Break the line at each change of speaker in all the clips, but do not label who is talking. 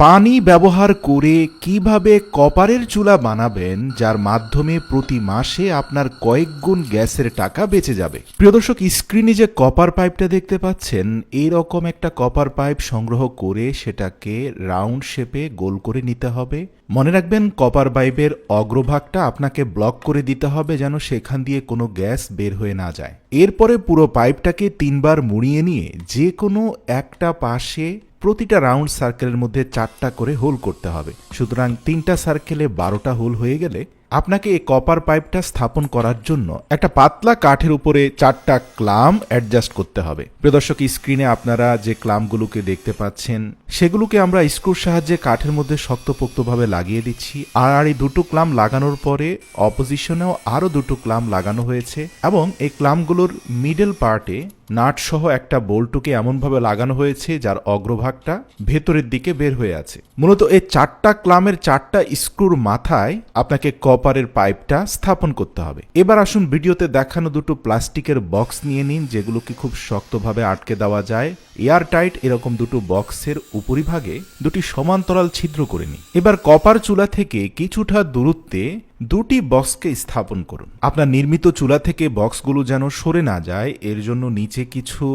পানি ব্যবহার করে কিভাবে কপারের চুলা বানাবেন যার মাধ্যমে প্রতি মাসে আপনার কয়েক গুণ গ্যাসের টাকা বেঁচে যাবে। প্রিয় দর্শক, স্ক্রিনে যে কপার পাইপটা দেখতে পাচ্ছেন, এইরকম একটা কপার পাইপ সংগ্রহ করে সেটাকে রাউন্ড শেপে গোল করে নিতে হবে। মনে রাখবেন, কপার পাইপের অগ্রভাগটা আপনাকে ব্লক করে দিতে হবে যেন সেখান দিয়ে কোনো গ্যাস বের হয়ে না যায়। এরপরে পুরো পাইপটাকে 3 বার মুড়িয়ে নিয়ে যে কোনো একটা পাশে প্রতিটা রাউন্ড সার্কেলের মধ্যে 4টা করে হোল করতে হবে। সুতরাং 3টা সার্কেলে 12টা হোল হয়ে গেলে আপনাকে এই কপার পাইপটা স্থাপন করার জন্য একটা পাতলা কাঠের উপরে 4টা ক্লাম অ্যাডজাস্ট করতে হবে। প্রিয় দর্শক, স্ক্রিনে আপনারা যে ক্লামগুলোকে দেখতে পাচ্ছেন সেগুলোকে আমরা স্ক্রুর সাহায্যে কাঠের মধ্যে শক্তপোক্তভাবে লাগিয়ে দিচ্ছি। আর এই দুটো ক্লাম লাগানোর পরে অপোজিশনেও আরও 2টো ক্লাম লাগানো হয়েছে এবং এই ক্লামগুলোর মিডল পার্টে নাট সহ একটা বোল্টকে এমনভাবে লাগানো হয়েছে যার অগ্রভাগটা ভেতরের দিকে বের হয়ে আছে। মূলত এই 4টা ক্লামের 4টা স্ক্রুর মাথায় আপনাকে কপারের পাইপটা স্থাপন করতে হবে। এবার আসুন ভিডিওতে দেখানো 2টো প্লাস্টিকের বক্স নিয়ে নিন, যেগুলোকে খুব শক্তভাবে আটকে দেওয়া যায়। এয়ার টাইট এরকম 2টো বক্সের উপরিভাগে 2টি সমান্তরাল ছিদ্র করে নিন। এবার কপার চুলা থেকে কিছুটা দূরত্বে 2টি বক্সকে স্থাপন করুন। আপনার নির্মিত চুলা থেকে বক্সগুলো যেন সরে না যায় এর জন্য নিচে কিছু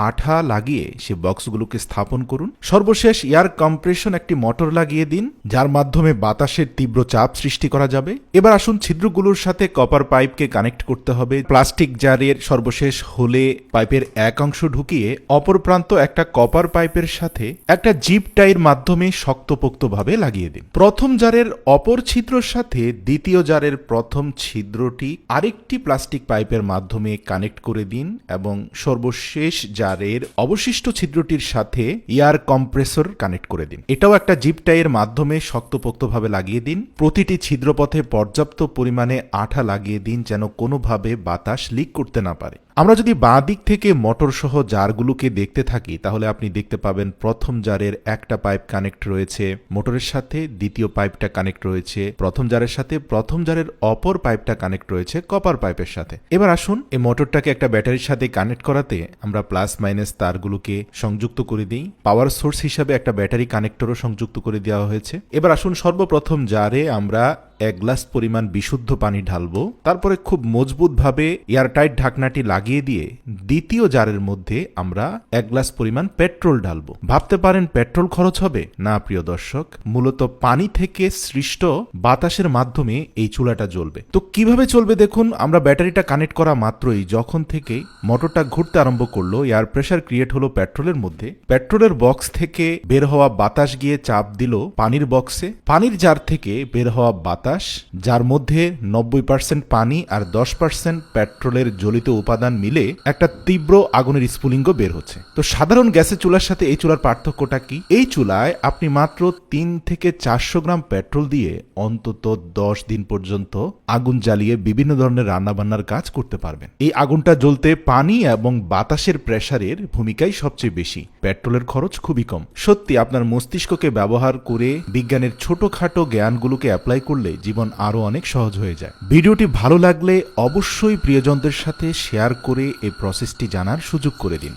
আঠা লাগিয়ে সে বক্সগুলোকে স্থাপন করুন। সর্বশেষ এয়ার কম্প্রেশন একটি মোটর লাগিয়ে দিন, যার মাধ্যমে বাতাসের তীব্র চাপ সৃষ্টি করা যাবে। এবার আসুন ছিদ্রগুলোর সাথে কপার পাইপকে কানেক্ট করতে হবে। প্লাস্টিক জারের সর্বশেষ হোলে পাইপের এক অংশ ঢুকিয়ে অপর প্রান্ত একটা কপার পাইপের সাথে একটা জিপ টাইয়ের মাধ্যমে শক্তপোক্তভাবে লাগিয়ে দিন। প্রথম জারের অপর ছিদ্রের সাথে দ্বিতীয় জারের প্রথম ছিদ্রটি আরেকটি প্লাস্টিক পাইপের মাধ্যমে কানেক্ট করে দিন এবং সর্বশেষ জারের অবশিষ্ট ছিদ্রটির সাথে এয়ার কম্প্রেসর কানেক্ট করে দিন। এটাও একটা জিপ টাইয়ের মাধ্যমে শক্তপোক্তভাবে লাগিয়ে দিন। প্রতিটি ছিদ্রপথে পর্যাপ্ত পরিমাণে আঠা লাগিয়ে দিন যেন কোনোভাবে বাতাস লিক করতে না পারে। আমরা যদি বাঁ দিক থেকে মোটর সহ জারগুলোকে দেখতে থাকি তাহলে আপনি দেখতে পাবেন প্রথম জারের একটা পাইপ কানেক্ট রয়েছে মোটরের সাথে, দ্বিতীয় পাইপটা কানেক্ট রয়েছে প্রথম জারের সাথে, প্রথম জারের অপর পাইপটা কানেক্ট রয়েছে কপার পাইপের সাথে। এবার আসুন এই মোটরটাকে একটা ব্যাটারির সাথে কানেক্ট করাতে আমরা প্লাস মাইনাস তারগুলোকে সংযুক্ত করে দিই। পাওয়ার সোর্স হিসাবে একটা ব্যাটারি কানেক্টরও সংযুক্ত করে দেওয়া হয়েছে। এবার আসুন সর্বপ্রথম জারে আমরা 1 গ্লাস পরিমাণ বিশুদ্ধ পানি ঢালবো। তারপরে খুব মজবুতভাবে এয়ারটাইট ঢাকনাটি লাগিয়ে দিয়ে দ্বিতীয় জারের মধ্যে আমরা 1 গ্লাস পরিমাণ পেট্রোল ঢালবো। ভাবতে পারেন পেট্রোল খরচ হবে? না প্রিয় দর্শক, মূলত পানি থেকে সৃষ্ট বাতাসের মাধ্যমে এই চুলাটা জ্বলবে। তো কিভাবে চলবে দেখুন, আমরা ব্যাটারিটা কানেক্ট করা মাত্রই যখন থেকে মোটরটা ঘুরতে আরম্ভ করলো এয়ার প্রেসার ক্রিয়েট হলো পেট্রোলের মধ্যে। পেট্রোলের বক্স থেকে বের হওয়া বাতাস গিয়ে চাপ দিল পানির বক্সে। পানির জার থেকে বের হওয়া বাতাস, যার মধ্যে 90% পানি আর 10% পেট্রোলের জ্বলিত উপাদান মিলে একটা তীব্র আগুনের স্ফুলিঙ্গ বের হচ্ছে। তো সাধারণ গ্যাসের চুলার সাথে এই চুলার পার্থক্যটা কি? এই চুলায় আপনি মাত্র 3 থেকে 400 গ্রাম পেট্রোল দিয়ে অন্তত 10 দিন পর্যন্ত আগুন জ্বালিয়ে বিভিন্ন ধরনের রান্নাবান্নার কাজ করতে পারবেন। এই আগুনটা জ্বলতে পানি এবং বাতাসের প্রেসারের ভূমিকাই সবচেয়ে বেশি। পেট্রোলের খরচ খুবই কম। সত্যি আপনার মস্তিষ্ককে ব্যবহার করে বিজ্ঞানের ছোটখাটো জ্ঞানগুলোকে অ্যাপ্লাই করলে জীবন আরো অনেক সহজ হয়ে যায়। ভিডিওটি ভালো লাগলে অবশ্যই প্রিয়জনদের সাথে শেয়ার করে এই প্রসেসটি জানার সুযোগ করে দিন।